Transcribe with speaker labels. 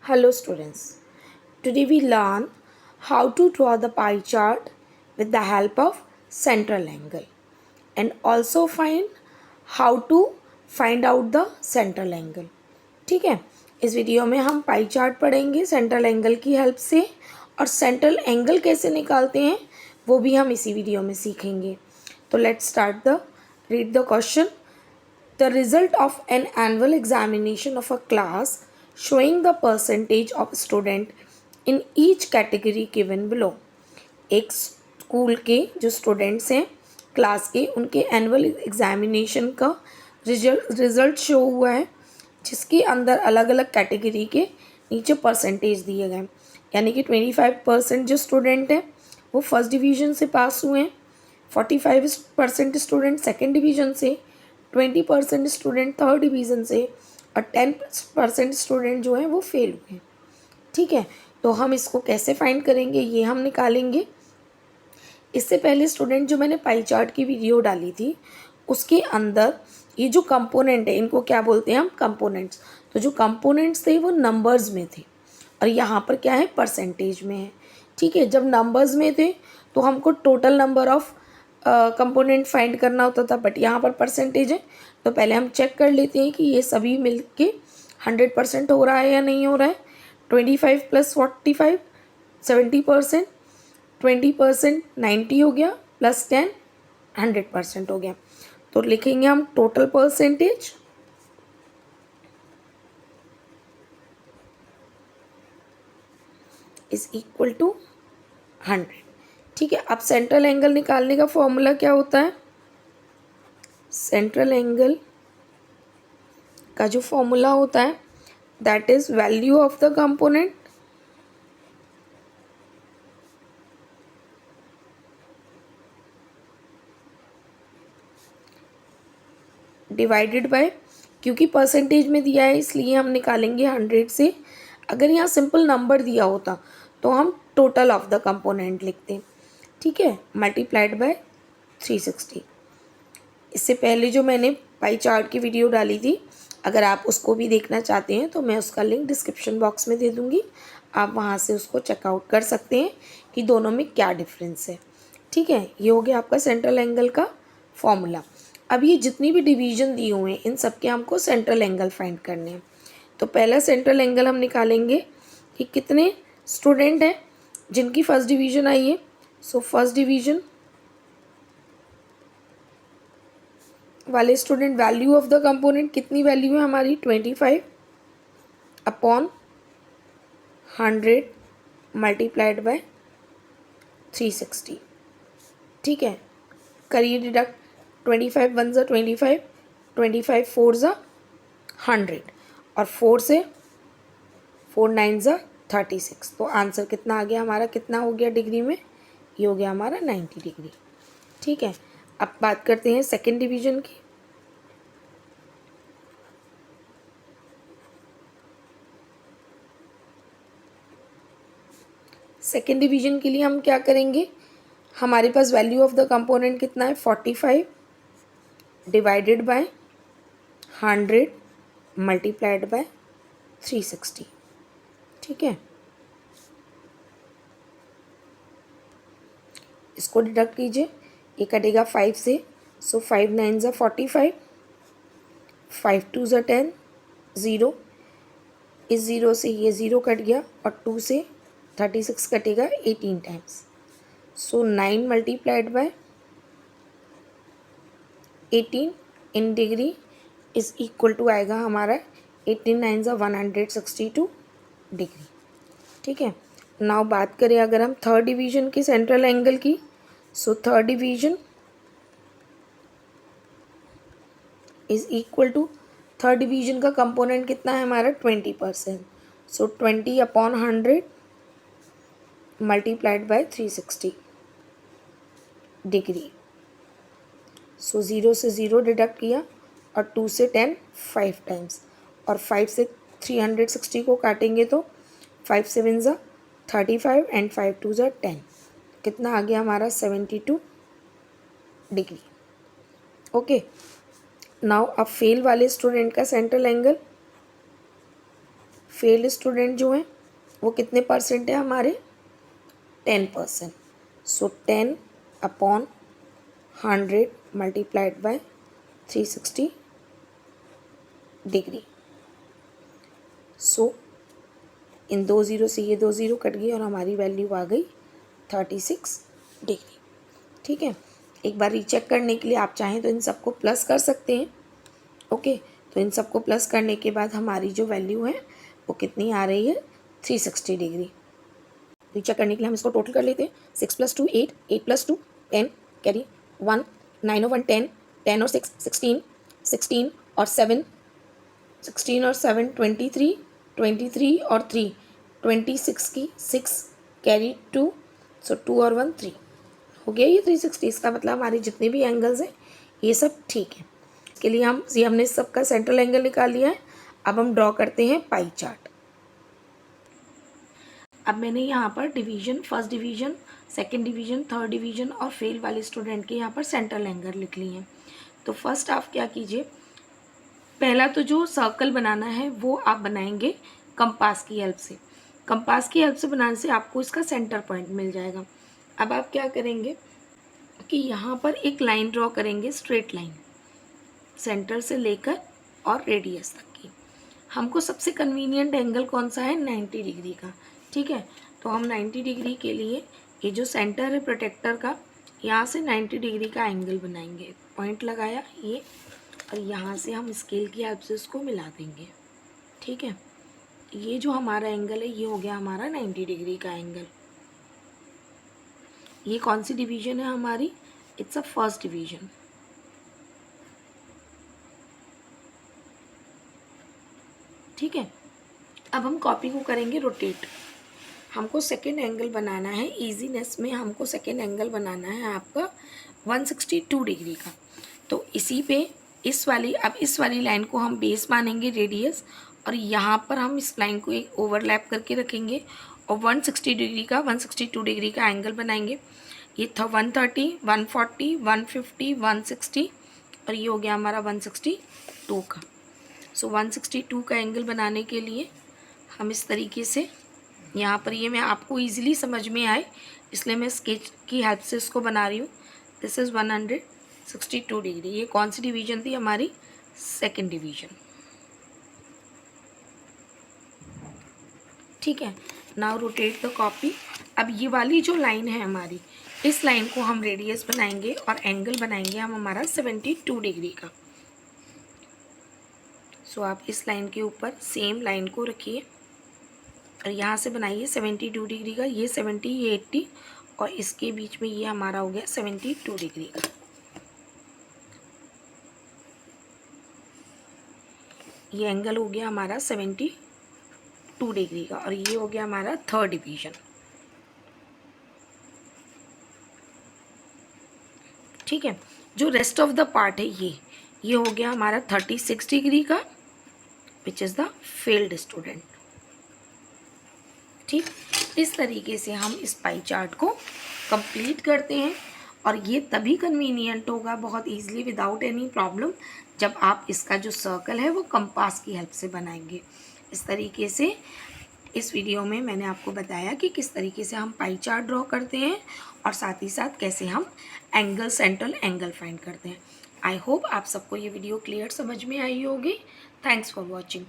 Speaker 1: Hello students. Today we learn how to draw the pie chart with the help of central angle and also find how to find out the central angle. ठीक है, इस video में हम pie chart पढ़ेंगे central angle की help से और central angle कैसे निकालते हैं वो भी हम इसी वीडियो में सीखेंगे. तो let's start the read the question. The result of an annual examination of a class showing the percentage of student in each category given below. एक स्कूल के जो स्टूडेंट्स हैं क्लास के उनके एनुअल एग्जामिनेशन का रिजल्ट शो हुआ है जिसके अंदर अलग अलग कैटेगरी के नीचे परसेंटेज दिए गए. यानी कि 25% जो स्टूडेंट हैं वो फर्स्ट डिवीज़न से पास हुए हैं, 45% स्टूडेंट सेकेंड डिवीज़न से, 20% स्टूडेंट थर्ड डिवीज़न से और 10% स्टूडेंट जो हैं वो फेल हुए हैं. ठीक है, तो हम इसको कैसे फाइंड करेंगे ये हम निकालेंगे. इससे पहले स्टूडेंट जो मैंने पाई चार्ट की वीडियो डाली थी उसके अंदर ये जो कंपोनेंट है इनको क्या बोलते हैं हम कंपोनेंट्स. तो जो कंपोनेंट्स थे वो नंबर्स में थे और यहाँ पर क्या है परसेंटेज में है. ठीक है, जब नंबर्स में थे तो हमको total number of component find करना होता था, बट यहाँ पर परसेंटेज है तो पहले हम चेक कर लेते हैं कि ये सभी मिल के 100% हो रहा है या नहीं हो रहा है. 25 + 45 70%, 20% 90 हो गया, प्लस 10 100% हो गया. तो लिखेंगे हम total percentage is equal to 100. ठीक है, अब सेंट्रल एंगल निकालने का फॉर्मूला क्या होता है. सेंट्रल एंगल का जो फॉर्मूला होता है that is value of the component divided by, क्योंकि परसेंटेज में दिया है इसलिए हम निकालेंगे 100 से. अगर यहाँ सिंपल नंबर दिया होता तो हम टोटल ऑफ द कंपोनेंट लिखते. ठीक है, मल्टीप्लाइड बाय 360. इससे पहले जो मैंने पाई चार्ट की वीडियो डाली थी अगर आप उसको भी देखना चाहते हैं तो मैं उसका लिंक डिस्क्रिप्शन बॉक्स में दे दूँगी, आप वहाँ से उसको चेकआउट कर सकते हैं कि दोनों में क्या डिफरेंस है. ठीक है, ये हो गया आपका सेंट्रल एंगल का फॉर्मूला. अब ये जितनी भी डिवीज़न दिए हुए हैं इन सब के हमको सेंट्रल एंगल फाइंड करने हैं. तो पहला सेंट्रल एंगल हम निकालेंगे कि कितने स्टूडेंट हैं जिनकी फर्स्ट डिवीज़न आई है. सो फर्स्ट डिवीज़न वाले student value of the component कितनी वैल्यू है हमारी 25 अपॉन 100 मल्टीप्लाइड बाय 360. ठीक है, करिए डिडक्ट. 25 1 ज़ा 25, 25 4 ज़ा 100 और 4 से 4 9 ज़ा 36. तो आंसर कितना आ गया हमारा, कितना हो गया डिग्री में, ये हो गया हमारा 90 डिग्री. ठीक है, अब बात करते हैं सेकेंड डिवीज़न की. सेकेंड डिवीज़न के लिए हम क्या करेंगे, हमारे पास वैल्यू ऑफ द कंपोनेंट कितना है 45 डिवाइडेड बाय 100 मल्टीप्लाइड बाय 360. ठीक है, इसको डिडक्ट कीजिए, ये कटेगा 5 से. सो 5 9 ज़ा 45, 5 2 ज़ा 10, 0. इस 0 से ये 0 कट गया और 2 से 36 कटेगा 18 times. So 9 multiplied by 18 in degree is equal to आएगा हमारा 18 9 ज़ा 162 डिग्री. ठीक है, नाउ बात करें अगर हम थर्ड डिवीज़न की सेंट्रल एंगल की. So third division is equal to, third division का कंपोनेंट कितना है हमारा 20%. So 20 upon 100 multiplied by 360 degree. So 0 से 0 डिडक्ट किया और 2 से 10 5 टाइम्स और 5 से 360 को काटेंगे तो 5 7 ज़ा 35 एंड 5 2 ज़ा 10. कितना आ गया हमारा 72 डिग्री. ओके, नाउ अब फेल वाले स्टूडेंट का सेंट्रल एंगल फेल्ड स्टूडेंट जो हैं वो कितने परसेंट है हमारे, 10%। सो 10/100 multiplied by 360 degree. So in 2 zero से ये 2 ज़ीरो कट गई और हमारी वैल्यू आ गई 36 डिग्री। ठीक है, एक बार रीचेक करने के लिए आप चाहें तो इन सबको प्लस कर सकते हैं। ओके, तो इन सबको प्लस करने के बाद हमारी जो वैल्यू है वो कितनी आ रही है, 360 डिग्री। रीचेक करने के लिए हम इसको टोटल कर लेते हैं। 6 + 2 8, 8 + 2 10, कैरी 1, 9 और 1 10, 10 और 6 16, 16 और 7 16 और 7 23, 23 और 3 26 की 6, कैरी 2, सो 2 और 1 3 हो गया ये 360। इसका मतलब हमारे जितने भी एंगल्स हैं ये सब ठीक है। इसके लिए हमने सबका सेंट्रल एंगल निकाल लिया है। अब हम ड्रॉ करते हैं पाई चार्ट। अब मैंने यहाँ पर division, first division, second division, third division और फेल वाले स्टूडेंट के यहाँ पर सेंट्रल एंगल लिख लिए हैं। तो फर्स्ट आप क्या कीजिए, पहला तो जो सर्कल बनाना है वो आप बनाएंगे कंपास की हेल्प से। कंपास की हेल्प से बनाने से आपको इसका सेंटर पॉइंट मिल जाएगा। अब आप क्या करेंगे कि यहाँ पर एक लाइन ड्रॉ करेंगे, स्ट्रेट लाइन, सेंटर से लेकर और रेडियस तक की। हमको सबसे कन्वीनियंट एंगल कौन सा है, 90 डिग्री का। ठीक है, तो हम 90 डिग्री के लिए ये जो सेंटर है प्रोटेक्टर का, यहाँ से 90 डिग्री का एंगल बनाएंगे। पॉइंट लगाया ये, और यहाँ से हम स्केल की हेल्प से इसको मिला देंगे। ठीक है, ये जो हमारा एंगल है ये हो गया हमारा 90 डिग्री का एंगल। ये कौन सी डिवीजन है हमारी, इट्स अ फर्स्ट डिवीजन। ठीक है, अब हम कॉपी को करेंगे रोटेट। हमको सेकेंड एंगल बनाना है, इजीनेस में हमको सेकेंड एंगल बनाना है आपका 162 डिग्री का। तो इसी पे इस वाली लाइन को हम बेस मानेंगे, रेडियस, और यहाँ पर हम इस लाइन को एक ओवरलैप करके रखेंगे और 162 डिग्री का एंगल बनाएंगे। ये था 130, 140, 150, 160 और ये हो गया हमारा 162 का। सो 162 का एंगल बनाने के लिए हम इस तरीके से, यहाँ पर ये मैं आपको ईजिली समझ में आए इसलिए मैं स्केच की हेल्प से इसको बना रही हूँ। This is 162 degree. ये कौन सी डिवीजन थी हमारी, सेकंड डिवीजन। ठीक है, नाउ रोटेट द कॉपी। अब ये वाली जो लाइन है हमारी, इस लाइन को हम रेडियस बनाएंगे और एंगल बनाएंगे हम हमारा 72 डिग्री का। सो आप इस लाइन के ऊपर सेम लाइन को रखिए और यहाँ से बनाइए 72 डिग्री का। ये 70, ये 80 और इसके बीच में ये हमारा हो गया 72 डिग्री का। ये एंगल हो गया हमारा 72 डिग्री का और ये हो गया हमारा थर्ड डिवीजन। ठीक है, जो रेस्ट ऑफ द पार्ट है ये हो गया हमारा 36 डिग्री का, which is the failed student. ठीक, इस तरीके से हम इस पाई चार्ट को कंप्लीट करते हैं और ये तभी कन्वीनियंट होगा बहुत इजीली विदाउट एनी प्रॉब्लम जब आप इसका जो सर्कल है वो कंपास की हेल्प से बनाएंगे। इस तरीके से इस वीडियो में मैंने आपको बताया कि किस तरीके से हम पाई चार्ट ड्रॉ करते हैं और साथ ही साथ कैसे हम एंगल, सेंट्रल एंगल फाइंड करते हैं। आई होप आप सबको ये वीडियो क्लियर समझ में आई होगी। Thanks for watching.